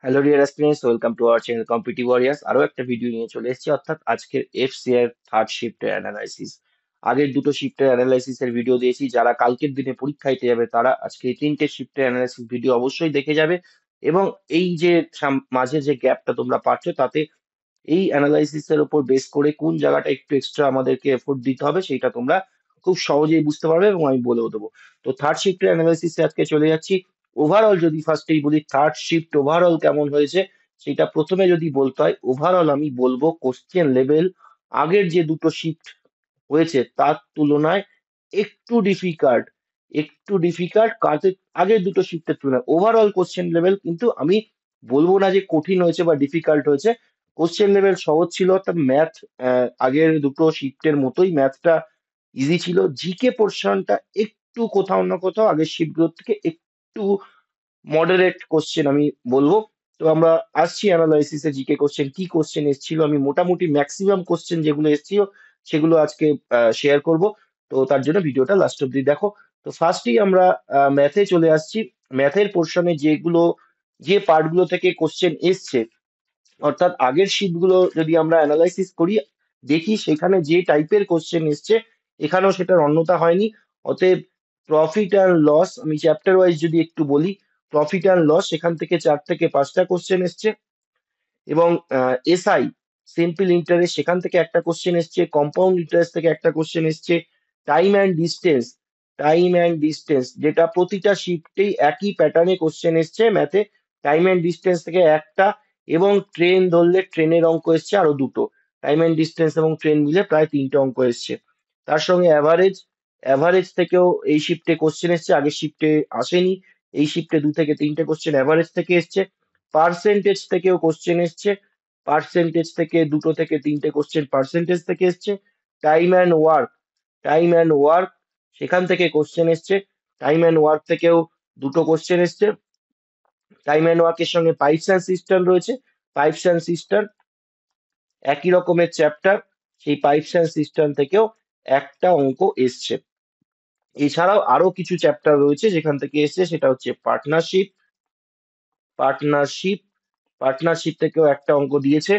Hello dear aspirants, welcome to our channel competitive warriors. আরো একটা video নিয়ে চলে এসেছি, অর্থাৎ আজকের এফসিআই থার্ড শিফটের অ্যানালাইসিস। আগের দুটো শিফটের অ্যানালাইসিস এর ভিডিও দিয়েছি, যারা কালকের দিনে পরীক্ষা দিতে যাবে তারা আজকে এই তিনটে শিফটের অ্যানালাইসিস ভিডিও অবশ্যই দেখে যাবে। এবং এই যে মাঝে যে গ্যাপটা তোমরা পাচ্ছ, তাতে এই অ্যানালাইসিস এর উপর বেস করে কোন জায়গাটা একটু এক্সট্রা আমাদেরকে এফোর্ট দিতে হবে সেটা তোমরা খুব সহজেই বুঝতে পারবে এবং আমি বলেও দেবো। তো থার্ড শিফটের অ্যানালাইসিসে আজকে চলে যাচ্ছি। ওভারঅল যদি ফার্স্টেই বলি থার্ড শিফট ওভারঅল কেমন হয়েছে, সেটা প্রথমে যদি বলতে হয়, ওভারঅল আমি বলবো কোশ্চেন লেভেল আগের যে দুটো শিফট হয়েছে তার তুলনায় একটু ডিফিকাল্ট। কাজে আগের দুটো শিফটের তুলনায় ওভারঅল কোশ্চেন লেভেল কিন্তু আমি বলবো না যে কঠিন হয়েছে বা ডিফিকাল্ট হয়েছে। কোশ্চেন লেভেল সহজ ছিল, অর্থাৎ ম্যাথ আগের দুটো শিফটের মতোই ম্যাথটা ইজি ছিল। জিকে পোর্শনটা একটু কোথাও না কোথাও আগের শিফটগুলোর থেকে একটু মডারেট কোশ্চেন আমি বলবো। তো আমরা আসছি অ্যানালাইসিসে, জিকে কোশ্চেন কি কোশ্চেন এসেছিল, আমি মোটামুটি ম্যাক্সিমাম কোশ্চেন যেগুলো এসেছিল সেগুলো আজকে শেয়ার করব। তো তার জন্য ভিডিওটা লাস্ট অব্দি দেখো। তো ফার্স্টেই আমরা ম্যাথে চলে আসছি। ম্যাথের পোর্শনে যে পার্টগুলো থেকে কোশ্চেন এসছে, অর্থাৎ আগের শিটগুলো যদি আমরা অ্যানালাইসিস করি, দেখি সেখানে যে টাইপের কোশ্চেন এসছে এখানেও সেটার অন্যথা হয়নি। অতএব প্রফিট অ্যান্ড লস, আমি চ্যাপ্টার ওয়াইজ যদি একটু বলি, প্রফিট অ্যান্ড লস সেখান থেকে 4 থেকে 5টা কোশ্চেন এসছে। এবং এসআই সিম্পল ইন্টারেস্ট সেখান থেকে একটা কোশ্চেন এসছে, কম্পাউন্ড ইন্টারেস্ট থেকে একটা কোশ্চেন এসছে। টাইম অ্যান্ড ডিস্টেন্স যেটা প্রতিটা শিফটেই একই প্যাটার্নে কোশ্চেন এসছে ম্যাথে, টাইম অ্যান্ড ডিস্টেন্স থেকে একটা। এবং ট্রেন ধরলে ট্রেনের অঙ্ক এসছে আরো দুটো। টাইম অ্যান্ড ডিস্টেন্স এবং ট্রেন মিলে প্রায় 3টে অঙ্ক এসছে। তার সঙ্গে অ্যাভারেজ থেকেও এই শিফটে কোশ্চেন এসছে, আগের শিফটে আসেনি। এই শিফটে 2 থেকে 3টে কোশ্চেন অ্যাভারেজ থেকে এসছে। পার্সেন্টেজ থেকেও কোশ্চেন এসছে, পার্সেন্টেজ থেকে 2 থেকে 3টে কোশ্চেন পার্সেন্টেজ থেকে এসছে। Time and work time and work, সেখান থেকে কোশ্চেন এসছে। টাইম অ্যান্ড ওয়ার্ক থেকেও দুটো কোশ্চেন এসছে। টাইম অ্যান্ড ওয়ার্কের সঙ্গে পাইপস অ্যান্ড সিস্টেম রয়েছে। পাইপস অ্যান্ড সিস্টেম একই রকমের চ্যাপ্টার, সেই পাইপস অ্যান্ড সিস্টেম থেকেও একটা অঙ্ক এসছে। এছাড়াও আরো কিছু চ্যাপ্টার রয়েছে যেখান থেকে এসছে, সেটা হচ্ছে পার্টনারশিপ পার্টনারশিপ থেকেও একটা অঙ্ক দিয়েছে।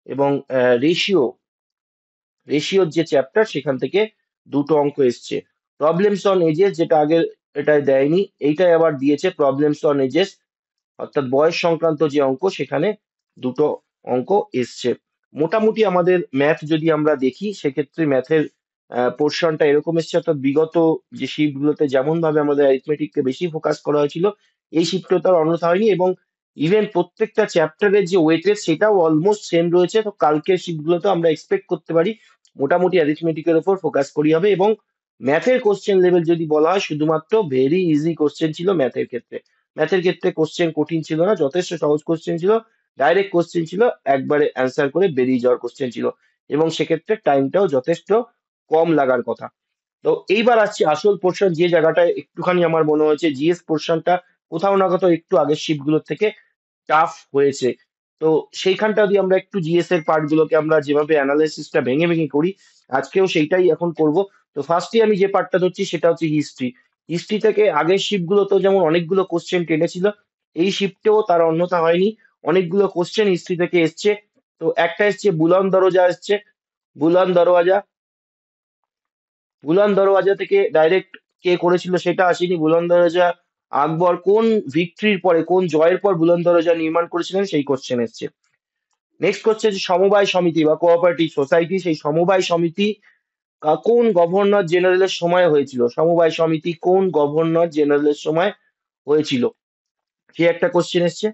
এবং রেশিওর যে চ্যাপ্টার সেখান থেকে দুটো অঙ্ক এসছে। প্রবলেমস অন এজেস, যেটা আগে এটাই দেয়নি, এইটাই আবার দিয়েছে প্রবলেমস অন এজেস, অর্থাৎ বয়স সংক্রান্ত যে অঙ্ক, সেখানে দুটো অঙ্ক এসছে। মোটামুটি আমাদের ম্যাথ যদি আমরা দেখি, সেক্ষেত্রে ম্যাথের পোর্শনটা এরকম এসছে, অর্থাৎ বিগত যে শিফট গুলোতে যেমন ভাবে আমাদের অ্যারিথমেটিককে বেশি ফোকাস করা হয়েছিল, এই শিফটে তার অন্যথা হয়নি। এবং ইভেন প্রত্যেকটা চ্যাপ্টারের যে ওয়েটেজ সেটাও অলমোস্ট সেম রয়েছে। তো কালকের শিফট গুলোতে আমরা এক্সপেক্ট করতে পারি মোটামুটি অ্যারিথমেটিকের উপর ফোকাস করি হবে। এবং ম্যাথের কোশ্চেন লেভেল যদি বলা হয়, শুধুমাত্র ভেরি ইজি কোশ্চেন ছিল ম্যাথের ক্ষেত্রে কোশ্চেন কঠিন ছিল না, যথেষ্ট সহজ কোশ্চেন ছিল। ডাইরেক্ট কোশ্চেন ছিল, একবারে অ্যান্সার করে বেরিয়ে যাওয়ার কোশ্চেন ছিল। এবং সেক্ষেত্রে টাইমটাও যথেষ্ট কম লাগার কথা। তো এইবার আসছি আসল পোর্শন, যে জায়গাটায় একটুখানি আমার মনে হয়েছে জিএস পোর্শনটা কোথাও না কোথাও একটু আগের শিফটগুলোর থেকে টাফ হয়েছে। তো সেইখানটা যদি আমরা একটু জিএস এর পার্ট গুলোকে আমরা যেভাবে অ্যানালাইসিসটা ভেঙে ভেঙে করি, আজকেও সেইটাই এখন করব। তো ফার্স্টে আমি যে পার্টটা ধরছি সেটা হচ্ছে হিস্ট্রি থেকে আগের শিফট গুলোতেও যেমন অনেকগুলো কোশ্চেন টেনেছিল, এই শিফটেও তার অন্যথা হয়নি। অনেকগুলো কোশ্চেন হিস্ট্রি থেকে এসছে। তো একটা এসছে বুলন দরজা এসছে। বুলন দরওয়াজা বুলন দরওয়াজা থেকে ডাইরেক্ট কে করেছিল সেটা আসেনি। বুলন দরওয়াজা আকবর কোন ভিক্টরির পরে, কোন জয়ের পর বুলন দরওয়াজা নির্মাণ করেছিলেন, সেই কোশ্চেন এসছে। নেক্সট কোশ্চেন হচ্ছে সমবায় সমিতি বা কোঅপারেটিভ সোসাইটি, সেই সমবায় সমিতি কোন গভর্নর জেনারেলের সময় হয়েছিল, সমবায় সমিতি কোন গভর্নর জেনারেলের সময় হয়েছিল, সে একটা কোশ্চেন এসছে।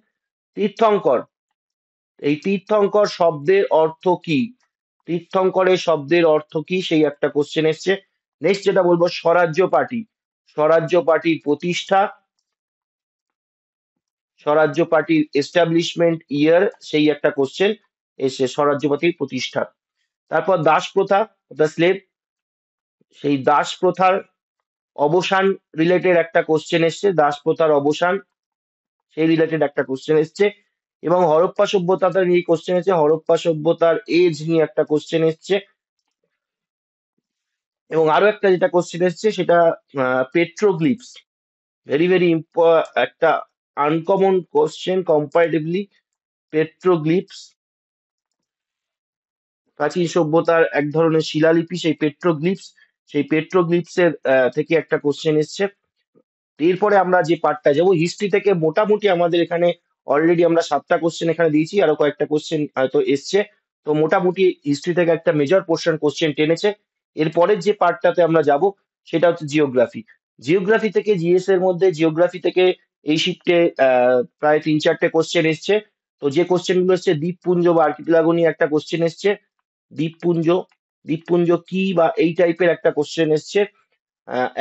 তীর্থঙ্কর, এই তীর্থঙ্কর শব্দের অর্থ কি, তীর্থঙ্করের শব্দের অর্থ কি, সেই একটা কোশ্চেন এসছে। নেক্সট যেটা বলবো, স্বরাজ্য পার্টির প্রতিষ্ঠা, স্বরাজ্য পার্টির এস্টাবলিশমেন্ট ইয়ার, সেই একটা কোশ্চেন এসে স্বরাজ্য পার্টির প্রতিষ্ঠা। তারপর দাস প্রথা, অর্থাৎ স্লেভ, সেই দাস প্রথার অবসান রিলেটেড একটা কোশ্চেন এসছে। দাস প্রথার অবসান, সেই রিলেটেড একটা কোশ্চেন এসছে। এবং হরপ্পা সভ্যতা নিয়ে কোশ্চেন এসেছে, হরপ্পা সভ্যতার এজ নিয়ে একটা কোশ্চেন এসছে। এবং আরো একটা যেটা কোশ্চেন এসছে সেটা পেট্রোগ্লিফস, ভেরি ভেরি একটা আনকমন কোশ্চেন কম্পারেটিভলি পেট্রোগ্লিফস, প্রাচীন সভ্যতার এক ধরনের শিলালিপি সেই পেট্রোগ্লিফস এর থেকে একটা কোশ্চেন এসছে। এরপরে আমরা যে পার্টটা যাবো হিস্ট্রি থেকে, মোটামুটি আমাদের এখানে অলরেডি আমরা 7টা কোশ্চেন এখানে দিয়েছি, আরো কয়েকটা কোশ্চেন হয়তো এসছে। তো মোটামুটি হিস্ট্রি থেকে একটা মেজর পোর্শন কোশ্চেন টেনেছে। এরপরের যে পার্টটাতে আমরা যাব সেটা হচ্ছে জিওগ্রাফি। জিওগ্রাফি থেকে জিওগ্রাফি থেকে এই শিফটে প্রায় 3-4টে কোশ্চেন এসছে। তো যে কোশ্চেন গুলো এসছে, দ্বীপপুঞ্জ বা আর্কিপিলাগো নিয়ে একটা কোশ্চেন এসছে। দ্বীপপুঞ্জ দ্বীপপুঞ্জ কি বা এই টাইপের একটা কোশ্চেন এসছে।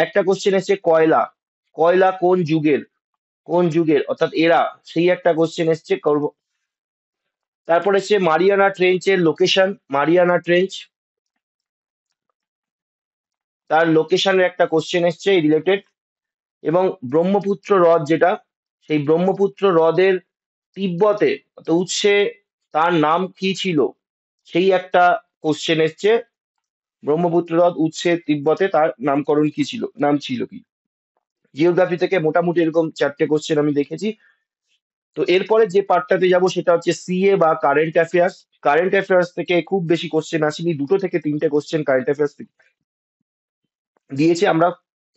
একটা কোশ্চেন এসছে কয়লা, কয়লা কোন যুগের অর্থাৎ এরা, সেই একটা কোশ্চেন এসছে তারপরে এসছে মারিয়ানা ট্রেঞ্চের লোকেশন, মারিয়ানা ট্রেঞ্চ তার লোকেশনের একটা কোশ্চেন এসছে রিলেটেড। এবং ব্রহ্মপুত্র হ্রদ যেটা, সেই ব্রহ্মপুত্র হ্রদের তিব্বতে অর্থাৎ উৎসে তার নাম কি ছিল, সেই একটা কোশ্চেন এসছে। ব্রহ্মপুত্র হ্রদ উৎসে তিব্বতে তার নাম ছিল কি। জিওগ্রাফি থেকে মোটামুটি এরকম 4টে কোশ্চেন আমি দেখেছি। তো এরপরে যে পার্টটাতে যাব সেটা হচ্ছে সিএ বা কারেন্ট অ্যাফেয়ার্স। কারেন্ট অ্যাফেয়ার্স থেকে খুব বেশি কোশ্চেন আসেনি, 2 থেকে 3টে কোশ্চেন কারেন্ট অ্যাফেয়ার্স দিয়েছে। আমরা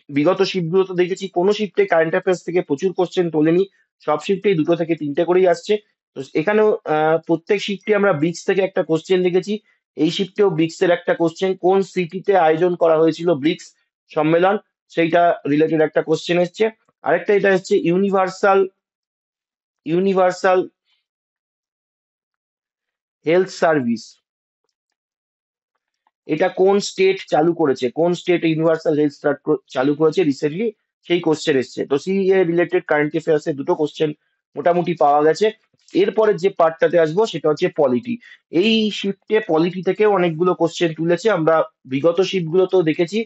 বিগত শিফটগুলোতে দেখেছি কোনো শিফটে কারেন্ট অ্যাফেয়ার্স থেকে প্রচুর কোশ্চেন তোলেনি, সব শিফটেই 2 থেকে 3টে করেই আসছে। তো এখানেও প্রত্যেক শিফটে আমরা ব্রিক্স থেকে একটা কোশ্চেন দেখেছি। এই শিফটেও ব্রিক্স এর একটা কোশ্চেন, কোন সিটিতে আয়োজন করা হয়েছিল ব্রিক্স সম্মেলন, সেইটা রিলেটেড একটা কোশ্চেন এসছে। আরেকটা এটা হচ্ছে ইউনিভার্সাল ইউনিভার্সাল হেলথ সার্ভিস, এটা কোন স্টেট ইউনিভার্সাল হেলথ চালু করেছে রিসেন্টলি, সেই কোশ্চেন এসছে। তো সিএ রিলেটেড কারেন্ট অ্যাফেয়ার্স এর 2টো কোশ্চেন মোটামুটি পাওয়া গেছে। এরপরে যে পার্টটাতে আসবো সেটা হচ্ছে পলিটি। এই শিফটে পলিটি থেকেও অনেকগুলো কোশ্চেন তুলেছে। আমরা বিগত শিফটগুলোতেও দেখেছি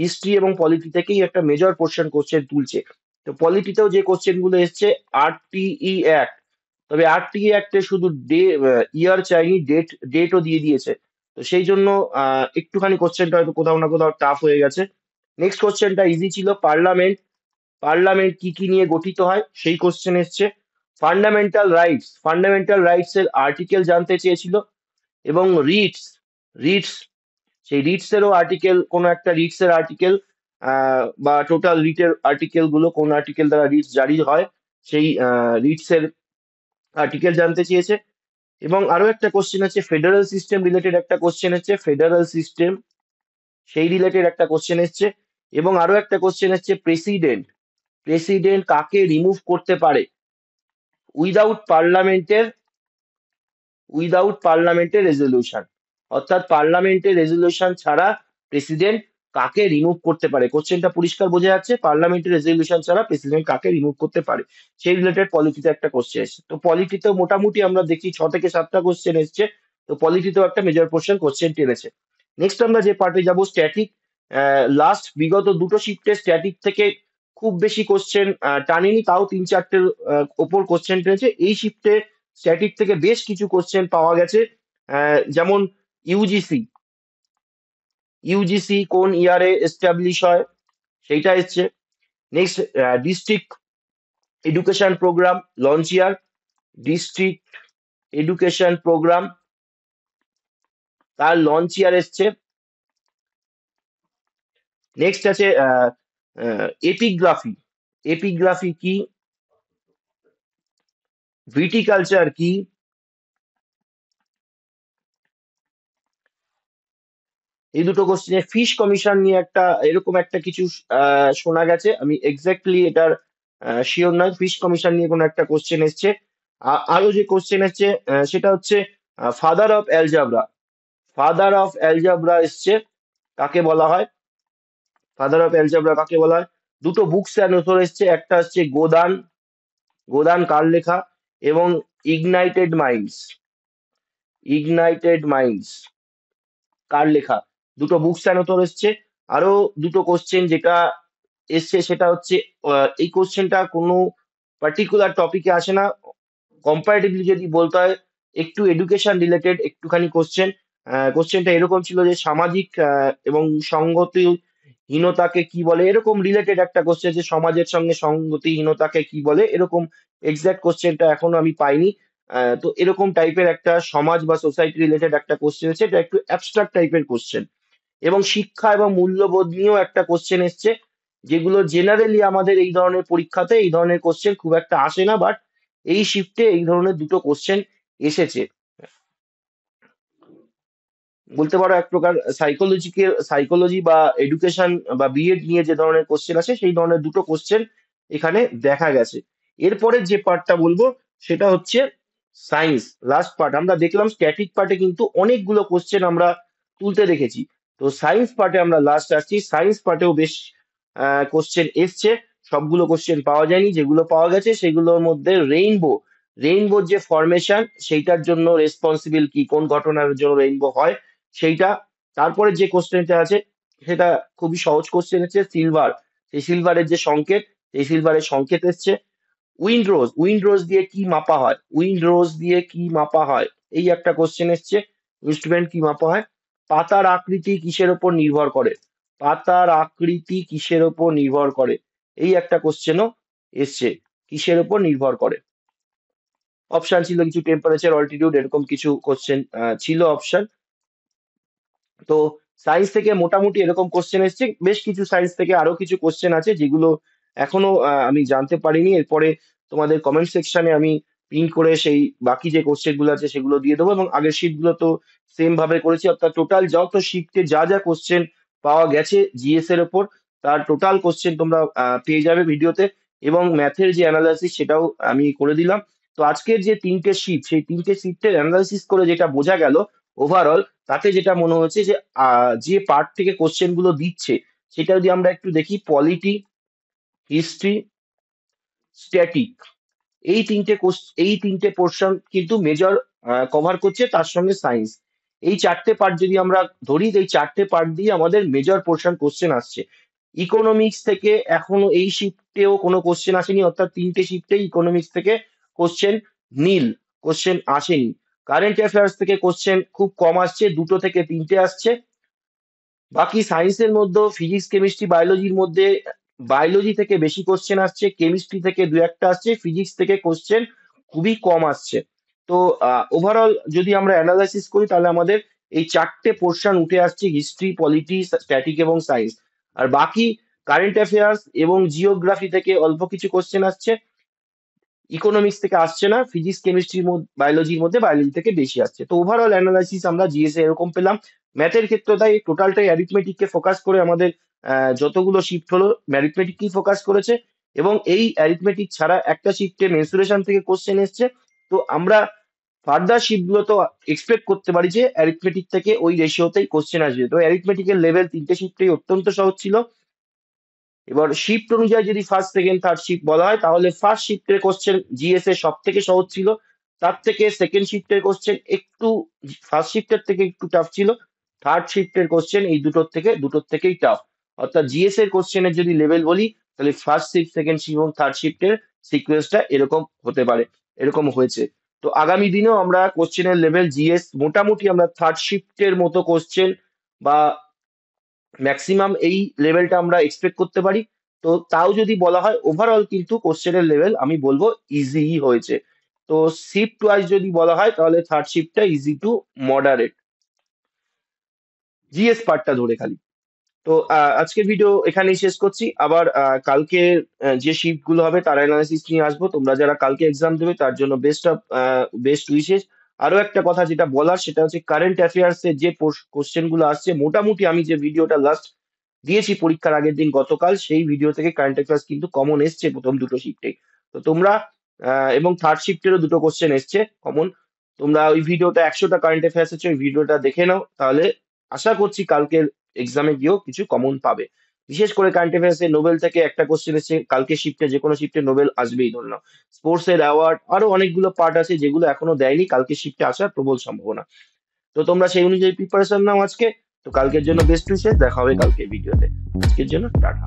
হিস্ট্রি এবং পলিটি থেকেই একটা মেজর পোর্শন কোশ্চেন তুলছে। তো পলিটিতেও যে কোশ্চেন গুলো এসছে, আরটিই অ্যাক্ট, তবে আরটিই অ্যাক্টে শুধু ইয়ার চাইনি, ডেটও দিয়ে দিয়েছে। তো সেই জন্য একটুখানি কোশ্চেনটা হয়তো কোথাও না কোথাও টাফ হয়ে গেছে। নেক্সট কোশ্চেনটা ইজি ছিল, পার্লামেন্ট পার্লামেন্ট কি কি নিয়ে গঠিত হয়, সেই কোশ্চেন এসছে। ফান্ডামেন্টাল রাইটস এর আর্টিকেল জানতে চেয়েছিল। এবং রিটস সেই রিটস এরও আর্টিকেল, কোনো একটা রিটস এর আর্টিকেল বা টোটাল রিটের আর্টিকেল গুলো, কোন আর্টিকেল দ্বারা রিটস জারি হয়, সেই রিটস এর আর্টিকেল জানতে চেয়েছে। এবং আরো একটা কোশ্চেন আছে ফেডারেল সিস্টেম রিলেটেড, একটা কোশ্চেন আছে ফেডারেল সিস্টেম, সেই রিলেটেড একটা কোশ্চেন এসছে। এবং আরো একটা কোশ্চেন এসছে প্রেসিডেন্ট কাকে রিমুভ করতে পারে উইদাউট পার্লামেন্টের রেজলিউশন, অর্থাৎ পার্লামেন্টের রেজলিউশন ছাড়া প্রেসিডেন্ট কাকে রিমুভ করতে পারে। কোশ্চেনটা পরিষ্কার বোঝা যাচ্ছে, পার্লামেন্টের রেজলিউশন ছাড়া প্রেসিডেন্ট কাকে রিমুভ করতে পারে, সেই রিলেটেড পলিটিতে একটা কোশ্চেন এসছে। তো পলিটিতেও মোটামুটি আমরা দেখি 6 থেকে 7টা কোশ্চেন এসছে। তো পলিটিতেও একটা মেজর পোর্শন কোশ্চেন টেনেছে। নেক্সট আমরা যে পার্টে যাব, স্ট্যাটিক। বিগত 2টো শিফটে স্ট্যাটিক থেকে খুব বেশি কোশ্চেন টানেনি, তাও 3-4টের ওপর কোশ্চেন টেনেছে। এই শিফটে স্ট্যাটিক থেকে বেশ কিছু কোশ্চেন পাওয়া গেছে। যেমন ইউজিসি ইউজিসি কোন ইয়ারে এস্টাবলিশ হয়, সেইটা এসছে। Next district education program launch year, district education program তার লঞ্চ ইয়ার এসছে। নেক্সট আছে এপিগ্রাফি, এপিগ্রাফি কি, ভিটিকালচার কি। এই 2টো কোশ্চেনে ফিশ কমিশন নিয়ে একটা এরকম একটা কিছু শোনা গেছে, আমি এক্স্যাক্টলি এটার শিওর নয়, ফিশ কমিশন নিয়ে কোনো একটা কোশ্চেন এসছে। আরো যে কোশ্চেন এসছে সেটা হচ্ছে ফাদার অফ অ্যালজাবরা, এসছে, কাকে বলা হয়, কাকে বলা হয়। 2টো বুকস এর নথর এসছে, একটা হচ্ছে গোদান কার লেখা, এবং ইগনাইটেড মাইন্ডস, ইগনাইটেড মাইন্ডস কার লেখা, 2টো বুকস এর নথর এসছে। আরো 2টো কোশ্চেন যেটা এসছে সেটা হচ্ছে এই কোশ্চেনটা কোনো পার্টিকুলার টপিকে আসে না, কম্পারেটিভলি যদি বলতে হয় একটু এডুকেশন রিলেটেড একটুখানি কোশ্চেনটা এরকম ছিল যে সামাজিক এবং সংগতি হীনতাকে কি বলে, এরকম রিলেটেড একটা কোশ্চেন, যে সমাজের সঙ্গে সংগতিহীনতাকে কি বলে, এরকম এক্সাক্ট কোশ্চেনটা এখনো আমি পাইনি। তো এরকম টাইপের একটা সমাজ বা সোসাইটি রিলেটেড একটা কোশ্চেন এসেছে, এটা একটু অ্যাবস্ট্রাক্ট টাইপের কোশ্চেন। এবং শিক্ষা এবং মূল্যবোধ নিয়েও একটা কোশ্চেন এসছে, যেগুলো জেনারেলি আমাদের এই ধরনের পরীক্ষাতে এই ধরনের কোশ্চেন খুব একটা আসে না, বাট এই শিফটে এই ধরনের দুটো কোশ্চেন এসেছে। বলতে পারো এক প্রকার সাইকোলজি বা এডুকেশন বা বিএড নিয়ে যে ধরনের কোশ্চেন আছে, সেই ধরনের দুটো কোশ্চেন এখানে দেখা গেছে। এরপরে যে পার্টটা বলবো সেটা হচ্ছে সায়েন্স। লাস্ট পার্ট আমরা দেখলাম, স্ট্যাটিক পার্টে কিন্তু অনেকগুলো কোশ্চেন আমরা তুলতে দেখেছি। তো সায়েন্স পার্টে আমরা লাস্ট আসছি, সায়েন্স পার্টেও বেশ কোশ্চেন এসছে। সবগুলো কোশ্চেন পাওয়া যায়নি, যেগুলো পাওয়া গেছে সেগুলোর মধ্যে রেইনবোর যে ফরমেশন, সেইটার জন্য রেসপন্সিবল কি, কোন ঘটনার জন্য রেইনবো হয় সেইটা। তারপরে যে কোশ্চেনটা আছে সেটা খুবই সহজ কোশ্চেন হচ্ছে সিলভার, সেই সিলভারের যে সংকেত, সেই সিলভারের সংকেত এসছে। উইন্ড রোজ দিয়ে কি মাপা হয়, এই একটা কোশ্চেন এসছে। ইনস্ট্রুমেন্ট কি মাপা হয়। পাতার আকৃতি কিসের উপর নির্ভর করে, এই একটা কোশ্চেনও এসছে, কিসের উপর নির্ভর করে। অপশন ছিল কিছু, টেম্পারেচার, অল্টিটিউড, এরকম কিছু কোশ্চেন ছিল অপশন। তো সায়েন্স থেকে মোটামুটি এরকম কোশ্চেন এসছে। বেশ কিছু সায়েন্স থেকে আরো কিছু কোশ্চেন আছে যেগুলো এখনো আমি জানতে পারিনি। এরপরে তোমাদের কমেন্ট সেকশনে আমি পিন করে সেই বাকি যে কোশ্চেন গুলো আছে সেগুলো দিয়ে দেবো, এবং আগের শিট গুলো তো সেম ভাবে করেছি, অর্থাৎ টোটাল যত শিটে যা যা কোশ্চেন পাওয়া গেছে জিএস এর ওপর, তার টোটাল কোশ্চেন তোমরা পেয়ে যাবে ভিডিওতে। এবং ম্যাথের যে অ্যানালাইসিস সেটাও আমি করে দিলাম। তো আজকের যে তিনটে শিট, সেই তিনটে শিটের অ্যানালাইসিস করে যেটা বোঝা গেল ওভারঅল, তাতে যেটা মনে হচ্ছে যে যে পার্ট থেকে কোশ্চেন গুলো দিচ্ছে সেটা যদি আমরা একটু দেখি, পলিটি, হিস্ট্রি, স্ট্যাটিক, এই তিনটে পোর্শন কিন্তু মেজর কভার করছে, তার সঙ্গে সায়েন্স। এই চারটে পার্ট যদি আমরা ধরি, এই চারটে পার্ট দিয়ে আমাদের মেজর পোর্শন কোশ্চেন আসছে। ইকোনমিক্স থেকে এখনো এই শিফটেও কোনো কোশ্চেন আসেনি, অর্থাৎ তিনটে শিফটেই ইকোনমিক্স থেকে কোশ্চেন নীল, কোশ্চেন আসেনি। কারেন্ট অ্যাফেয়ার্স থেকে কোশ্চেন খুব কম আসছে, 2 থেকে 3টে আসছে। বাকি সায়েন্সের মধ্যে ফিজিক্স, কেমিস্ট্রি, বায়োলজির মধ্যে বায়োলজি থেকে বেশি কোশ্চেন আসছে, কেমিস্ট্রি থেকে 2-1টা আসছে, ফিজিক্স থেকে কোশ্চেন খুবই কম আসছে। তো ওভারঅল যদি আমরা অ্যানালাইসিস করি, তাহলে আমাদের এই চারটে পোর্শন উঠে আসছে, হিস্ট্রি, পলিটি, স্ট্যাটিক এবং সায়েন্স। আর বাকি কারেন্ট অ্যাফেয়ার্স এবং জিওগ্রাফি থেকে অল্প কিছু কোশ্চেন আসছে, ইকোনমিক্স থেকে আসছে না, ফিজিক্স, কেমিস্ট্রির মধ্যে, বায়োলজি থেকে বেশি আসছে। তো ওভারঅল অ্যানালাইসিস আমরা জিএস এরকম পেলাম। ম্যাথের ক্ষেত্রে তাই টোটালটাই অ্যারিথমেটিক কে ফোকাস করে আমাদের যতগুলো শিফট হলো অ্যারিথমেটিক কি ফোকাস করেছে, এবং এই অ্যারিথমেটিক ছাড়া একটা শিফটে মেন্সুরেশন থেকে কোশ্চেন এসছে। তো আমরা ফার্দার শিফট গুলো তো এক্সপেক্ট করতে পারি যে অ্যারিথমেটিক থেকে ওই রেশিওতেই কোশ্চেন আসবে। তো অ্যারিথমেটিকের লেভেল তিনটে শিফটেই অত্যন্ত সহজ ছিল। এবার শিফট অনুযায়ী যদি ফার্স্ট, সেকেন্ড, থার্ড শিফট বলা হয়, তাহলে ফার্স্ট শিফটের কোশ্চেন জিএস এর সব থেকে সহজ ছিল। তার থেকে সেকেন্ড শিফটের কোশ্চেন একটু ফার্স্ট শিফটের থেকে একটু টাফ ছিল। থার্ড শিফটের কোশ্চেন এই দুটোর থেকেই টাফ। অর্থাৎ জিএস এর কোশ্চেনের যদি লেভেল বলি, তাহলে ফার্স্ট শিফট, সেকেন্ড শিফট এবং থার্ড শিফটের সিকোয়েন্সটা এরকম হতে পারে, এরকম হয়েছে। তো আগামী দিনেও আমরা কোশ্চেনের লেভেল জিএস মোটামুটি আমরা থার্ড শিফটের মতো কোশ্চেন বা ম্যাক্সিমাম এই লেভেলটা আমরা এক্সপেক্ট করতে পারি। তো তাও যদি বলা হয়, ওভারঅল কিন্তু কোশ্চেনের লেভেল আমি বলবো ইজি হয়েছে। তো শিফট ওয়াইজ যদি বলা হয়, তাহলে থার্ড শিফটটা ইজি টু মডারেট, জিএস পার্টটা ধরে খালি। তো আজকের ভিডিও এখানেই শেষ করছি। আবার কালকে যে শিফট গুলো হবে তার অ্যানালাইসিস নিয়ে আসবো। তোমরা যারা কালকে এক্সাম দেবে তার জন্য বেস্ট উইশেস। আরো একটা কথা যেটা বলার, সেটা হচ্ছে কারেন্ট অ্যাফেয়ার্স এর যে কোশ্চেন গুলো আসছে, মোটামুটি আমি যে ভিডিওটা লাস্ট দিয়েছি পরীক্ষার আগের দিন গতকাল, সেই ভিডিও থেকে কারেন্ট অ্যাফেয়ার্স কিন্তু কমন এসছে প্রথম দুটো শিফটে। তো তোমরা এবং থার্ড শিফটেরও দুটো কোশ্চেন এসছে কমন। তোমরা ওই ভিডিওটা, 100টা কারেন্ট অ্যাফেয়ার্স আছে, ওই ভিডিওটা দেখে নাও, তাহলে আশা করছি কালকের এক্সামে গিয়েও কিছু কমন পাবে। বিশেষ করে কারেন্ট অ্যাফেয়ার্স এ নোবেল থেকে একটা কোশ্চেন এসেছে, কালকে শিফটে যে কোনো শিফটে নোবেল আসবেই ধরে নাও। স্পোর্টস এর অ্যাওয়ার্ড, আরো অনেকগুলো পার্ট আছে যেগুলো এখনো দেয়নি, কালকে শিফটে আসার প্রবল সম্ভাবনা। তো তোমরা সেই অনুযায়ী প্রিপারেশন নাও আজকে। তো কালকের জন্য বেস্ট উইশেস, দেখা হবে কালকে ভিডিওতে। আজকের জন্য টাটা।